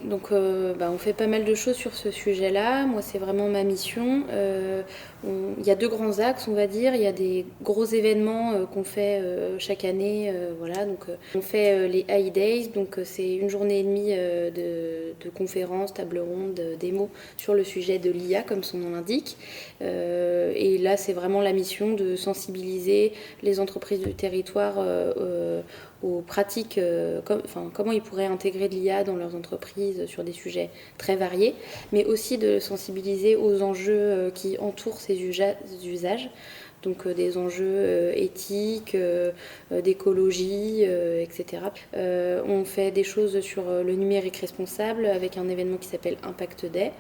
Donc on fait pas mal de choses sur ce sujet-là. Moi, c'est vraiment ma mission. Il y a deux grands axes, on va dire. Il y a des gros événements qu'on fait chaque année. Voilà, donc, on fait les High Days. Donc, c'est une journée et demie de conférences, tables rondes, démos sur le sujet de l'IA, comme son nom l'indique. Et là, c'est vraiment la mission de sensibiliser les entreprises du territoire aux pratiques, comment ils pourraient intégrer de l'IA dans leurs entreprises sur des sujets très variés, mais aussi de sensibiliser aux enjeux qui entourent ces usages, donc des enjeux éthiques, d'écologie, etc. On fait des choses sur le numérique responsable avec un événement qui s'appelle Impact Day.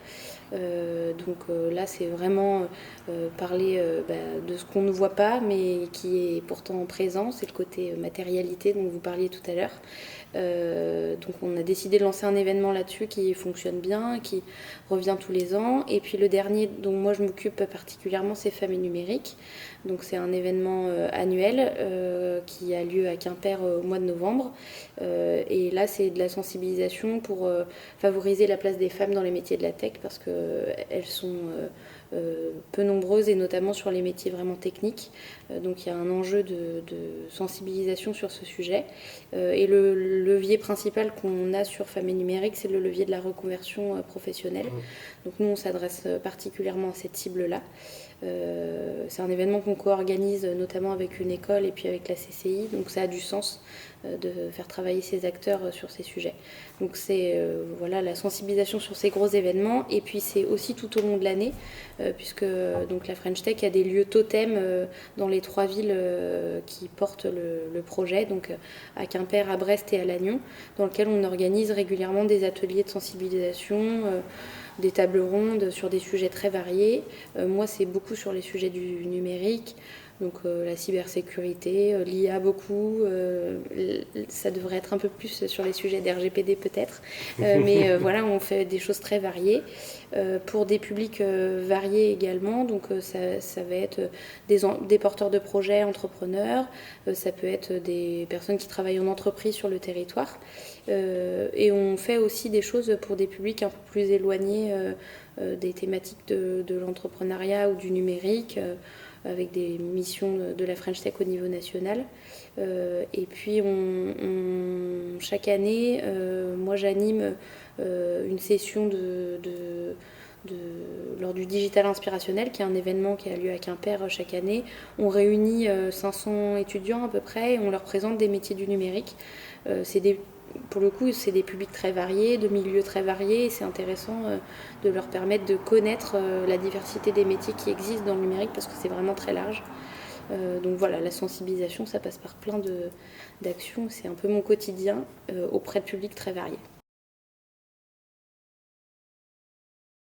Là, c'est vraiment parler de ce qu'on ne voit pas, mais qui est pourtant présent. C'est le côté matérialité dont vous parliez tout à l'heure. Donc on a décidé de lancer un événement là-dessus qui fonctionne bien, qui revient tous les ans. Et puis le dernier dont moi je m'occupe particulièrement, c'est Femmes et Numérique. Donc c'est un événement annuel qui a lieu à Quimper au mois de novembre. Et là c'est de la sensibilisation pour favoriser la place des femmes dans les métiers de la tech parce qu'elles sont peu nombreuses et notamment sur les métiers vraiment techniques. Donc il y a un enjeu de sensibilisation sur ce sujet. Et le levier principal qu'on a sur Femmes et Numérique, c'est le levier de la reconversion professionnelle. Donc nous, on s'adresse particulièrement à cette cible-là. C'est un événement qu'on co-organise notamment avec une école et puis avec la CCI, donc ça a du sens de faire travailler ces acteurs sur ces sujets. Donc c'est la sensibilisation sur ces gros événements, et puis c'est aussi tout au long de l'année, puisque donc la French Tech a des lieux totems dans les 3 villes qui portent le projet, donc à Quimper, à Brest et à Lannion, dans lequel on organise régulièrement des ateliers de sensibilisation, des tables rondes sur des sujets très variés. Moi, c'est beaucoup sur les sujets du numérique, donc la cybersécurité, l'IA beaucoup. Ça devrait être un peu plus sur les sujets d'RGPD peut-être. Mais on fait des choses très variées. Pour des publics variés également, donc ça va être des porteurs de projets, entrepreneurs, ça peut être des personnes qui travaillent en entreprise sur le territoire. Et on fait aussi des choses pour des publics un peu plus éloignés des thématiques de l'entrepreneuriat ou du numérique, avec des missions de la French Tech au niveau national. Et puis chaque année, moi j'anime une session lors du Digital Inspirationnel, qui est un événement qui a lieu à Quimper chaque année. On réunit 500 étudiants à peu près et on leur présente des métiers du numérique. Pour le coup, c'est des publics très variés, de milieux très variés, et c'est intéressant de leur permettre de connaître la diversité des métiers qui existent dans le numérique, parce que c'est vraiment très large. Donc voilà, la sensibilisation, ça passe par plein d'actions, c'est un peu mon quotidien auprès de publics très variés.